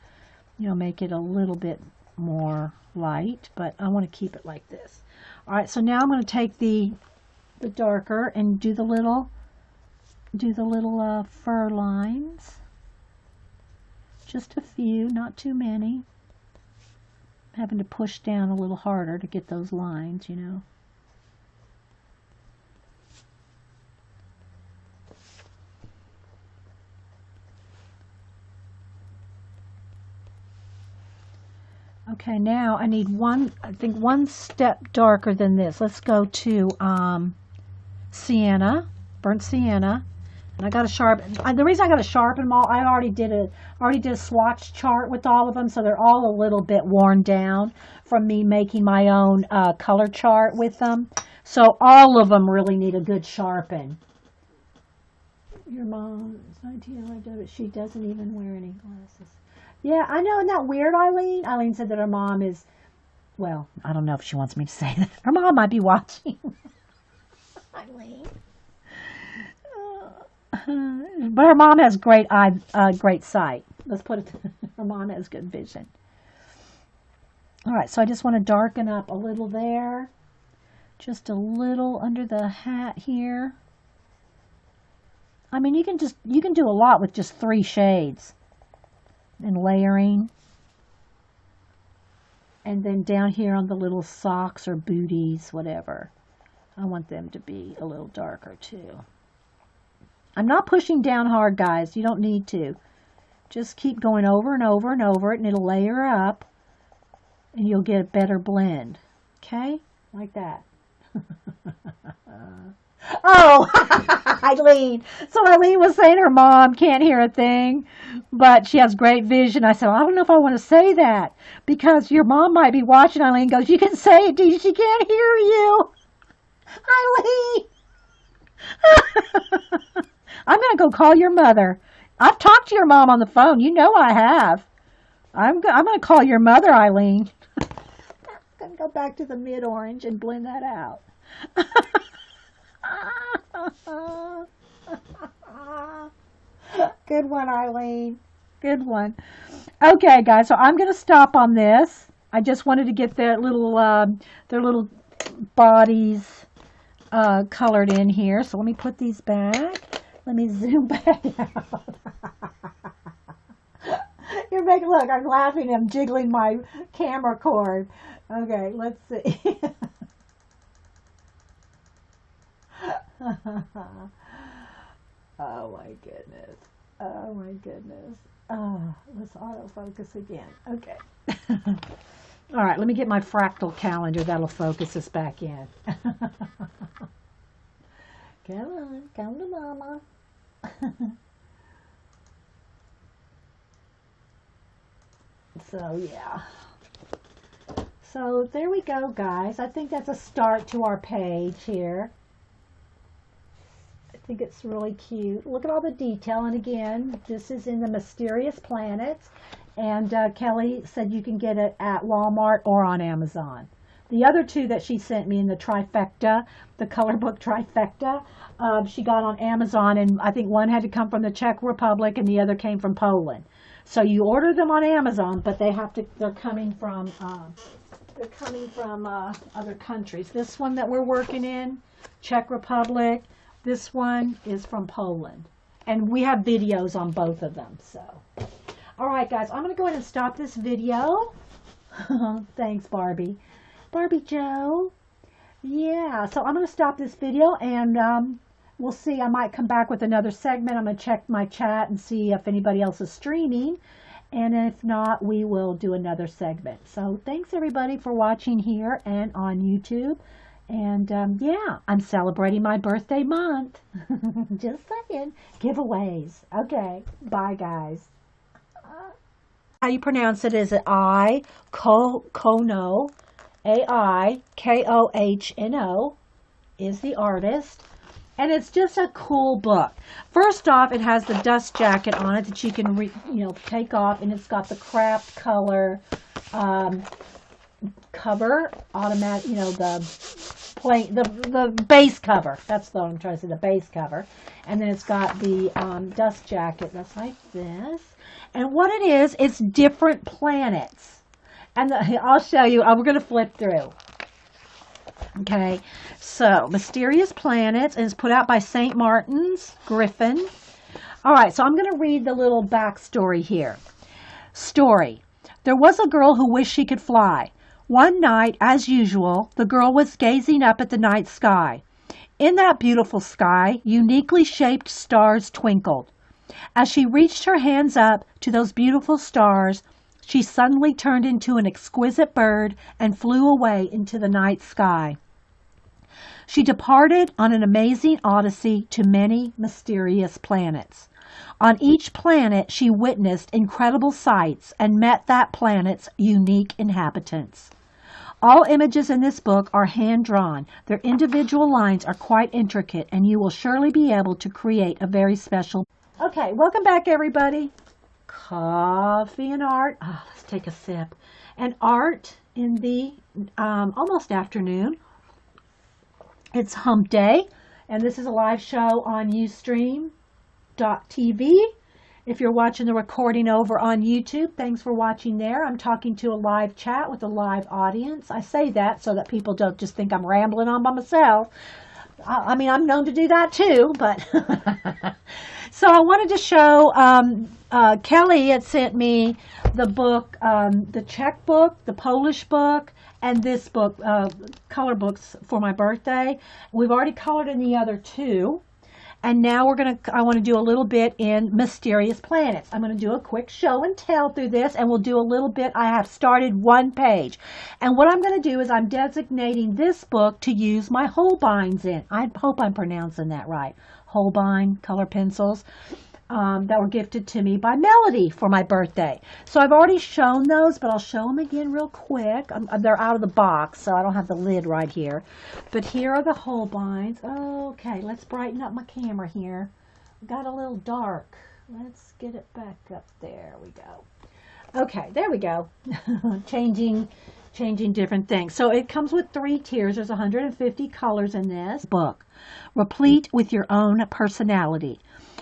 make it a little bit more light, but I want to keep it like this. All right, so now I'm going to take the darker and do the little fur lines. Just a few, not too many. I'm having to push down a little harder to get those lines, Okay, now I need one step darker than this. Let's go to sienna, burnt sienna. And I got to sharpen. The reason I got to sharpen them all, I already did a swatch chart with all of them, so they're all a little bit worn down from me making my own color chart with them. So all of them really need a good sharpen. Your mom is 19, but she doesn't even wear any glasses. Yeah, I know. Isn't that weird, Eileen? Eileen said that her mom is, well, I don't know if she wants me to say that. Her mom might be watching. Eileen. But her mom has great sight. Let's put it. Her mom has good vision. All right, so I just want to darken up a little there, just a little under the hat here. I mean, you can do a lot with just 3 shades and layering. And then down here on the little socks or booties, whatever, I want them to be a little darker too. I'm not pushing down hard, guys. You don't need to. Just keep going over and over and over it, and it'll layer up, and you'll get a better blend. Okay? Like that. Oh, Eileen. So Eileen was saying her mom can't hear a thing, but she has great vision. I said, well, I don't know if I want to say that, because your mom might be watching. Eileen goes, you can say it, Dee. She can't hear you. Eileen. I'm going to go call your mother. I've talked to your mom on the phone. You know I have. I'm going to call your mother, Eileen. I'm going to go back to the mid-orange and blend that out. Good one, Eileen. Good one. Okay, guys, so I'm going to stop on this. I just wanted to get their little bodies colored in here. So let me put these back. Let me zoom back out. You're making, look, I'm laughing. I'm jiggling my camera cord. Okay, let's see. Oh my goodness. Oh my goodness. Oh, let's autofocus again. Okay. All right, let me get my fractal calendar. That'll focus us back in. Come to mama. So, yeah. So, there we go, guys. I think that's a start to our page here. I think it's really cute. Look at all the detail. And again, this is in the Mysterious Planets. And Kelly said you can get it at Walmart or on Amazon. The other two that she sent me in the trifecta, the color book trifecta, she got on Amazon, and I think one had to come from the Czech Republic and the other came from Poland. So you order them on Amazon, but they're coming from other countries. This one that we're working in, Czech Republic. This one is from Poland. And we have videos on both of them. So, all right, guys, I'm going to go ahead and stop this video. Thanks, Barbie. Barbie Joe. Yeah, so I'm going to stop this video, and we'll see. I might come back with another segment. I'm going to check my chat and see if anybody else is streaming. And if not, we will do another segment. So thanks, everybody, for watching here and on YouTube. And, yeah, I'm celebrating my birthday month. Just saying. Giveaways. Okay. Bye, guys. How you pronounce it? Is it Kohno? AIKOHNO is the artist. And it's just a cool book. First off, it has the dust jacket on it that you can, take off, and it's got the craft color cover, automatic, the base cover. That's what I'm trying to say, the base cover. And then it's got the dust jacket that's like this. And what it is, it's different planets. And I'll show you. We're going to flip through. Okay, so Mysterious Planets, and it's put out by St. Martin's Griffin. All right, so I'm going to read the little backstory here. Story. There was a girl who wished she could fly. One night, as usual, the girl was gazing up at the night sky. In that beautiful sky, uniquely shaped stars twinkled. As she reached her hands up to those beautiful stars, she suddenly turned into an exquisite bird and flew away into the night sky. She departed on an amazing odyssey to many mysterious planets. On each planet, she witnessed incredible sights and met that planet's unique inhabitants. All images in this book are hand-drawn. Their individual lines are quite intricate, and you will surely be able to create a very special... Okay, welcome back, everybody. Coffee and art. Oh, let's take a sip. And art in the almost afternoon. It's hump day, and this is a live show on Ustream.tv. If you're watching the recording over on YouTube, thanks for watching there. I'm talking to a live chat with a live audience. I say that so that people don't just think I'm rambling on by myself. I mean, I'm known to do that too, but... So I wanted to show, Kelly had sent me the book, the Czech book, the Polish book, and this book, color books for my birthday. We've already colored in the other two. And now I want to do a little bit in Mysterious Planets. I'm going to do a quick show and tell through this, and we'll do a little bit. I have started one page. And what I'm going to do is I'm designating this book to use my Holbeins in. I hope I'm pronouncing that right. Holbein color pencils that were gifted to me by Melody for my birthday. So I've already shown those, but I'll show them again real quick. They're out of the box, so I don't have the lid right here. But here are the Holbeins. Okay, let's brighten up my camera here. Got a little dark. Let's get it back up. There we go. Okay, there we go. changing different things. So it comes with 3 tiers. There's 150 colors in this book, replete with your own personality.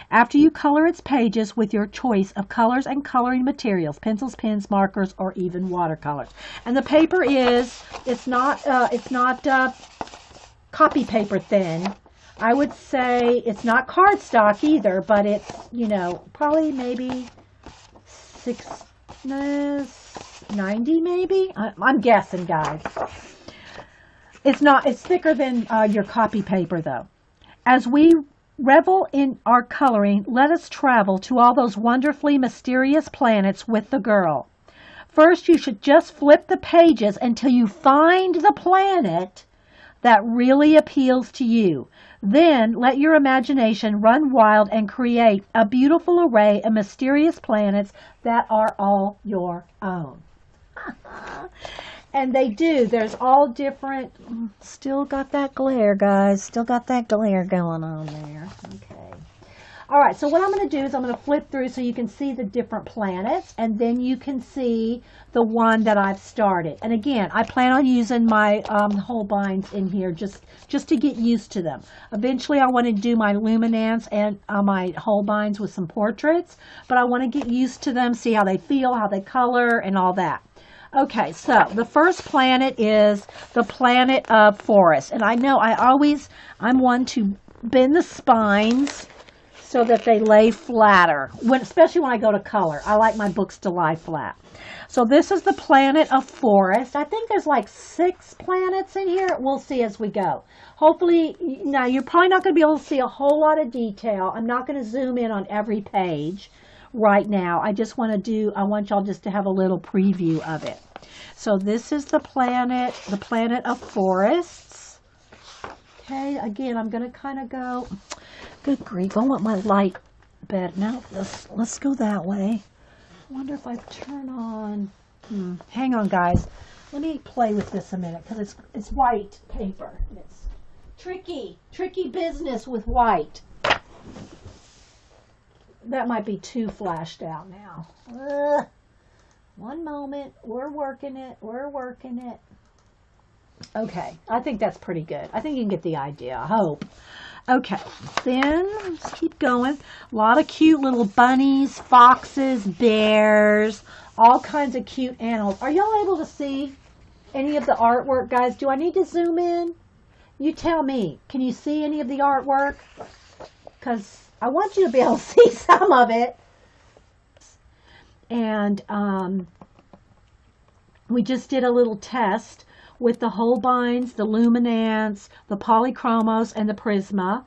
After you color its pages with your choice of colors and coloring materials, pencils, pens, markers, or even watercolors. And the paper it's not copy paper thin. I would say it's not cardstock either, but it's, probably maybe 690 maybe. I'm guessing, guys. It's thicker than your copy paper though. As we revel in our coloring, let us travel to all those wonderfully mysterious planets with the girl. First, you should just flip the pages until you find the planet that really appeals to you. Then, let your imagination run wild and create a beautiful array of mysterious planets that are all your own. And they do. There's all different... Still got that glare, guys. Still got that glare going on there. Okay. All right, so what I'm going to do is I'm going to flip through so you can see the different planets, and then you can see the one that I've started. And again, I plan on using my Holbeins in here just to get used to them. Eventually, I want to do my luminance and my Holbeins with some portraits, but I want to get used to them, see how they feel, how they color, and all that. Okay, so the first planet is the planet of forest. And I know I'm one to bend the spines so that they lay flatter, especially when I go to color. I like my books to lie flat. So this is the planet of forest. I think there's like 6 planets in here. We'll see as we go. Hopefully, now you're probably not going to be able to see a whole lot of detail. I'm not going to zoom in on every page right now. I want y'all just to have a little preview of it. So this is the planet of forests. Okay, again, I'm going to kind of go, good grief, I want my light better. Now, let's go that way. I wonder if I turn on, hang on, guys. Let me play with this a minute, because it's white paper. tricky business with white. That might be too flashed out now. One moment. We're working it. Okay, I think that's pretty good. I think you can get the idea, I hope. Okay, then let's keep going. A lot of cute little bunnies, foxes, bears, all kinds of cute animals. Are y'all able to see any of the artwork, guys? Do I need to zoom in? You tell me. Can you see any of the artwork? Because I want you to be able to see some of it. And we just did a little test with the Holbeins, the Luminance, the Polychromos, and the Prisma.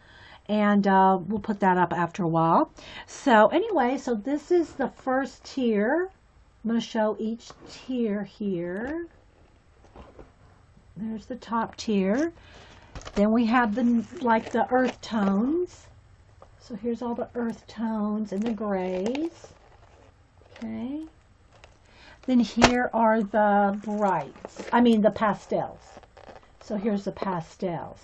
And we'll put that up after a while. So anyway, so this is the first tier. I'm going to show each tier here. There's the top tier. Then we have the earth tones. So here's all the earth tones and the grays. Okay. Then here are the the pastels. So here's the pastels.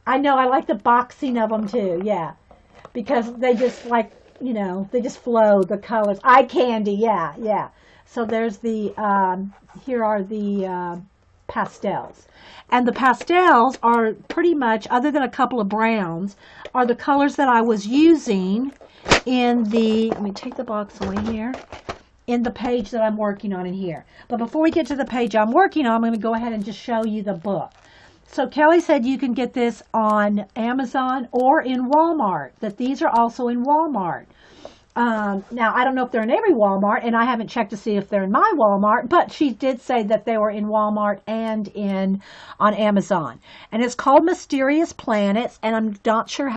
I know, I like the boxing of them too, yeah. Because they just they just flow, the colors. Eye candy, yeah. So there's here are the pastels. And the pastels are pretty much, other than a couple of browns, are the colors that I was using in let me take the box away here, in the page that I'm working on in here. But before we get to the page I'm working on, I'm going to go ahead and just show you the book. So Kelly said you can get this on Amazon or in Walmart, that these are also in Walmart. Now, I don't know if they're in every Walmart, and I haven't checked to see if they're in my Walmart, but she did say that they were in Walmart and on Amazon. And it's called Mysterious Planets, and I'm not sure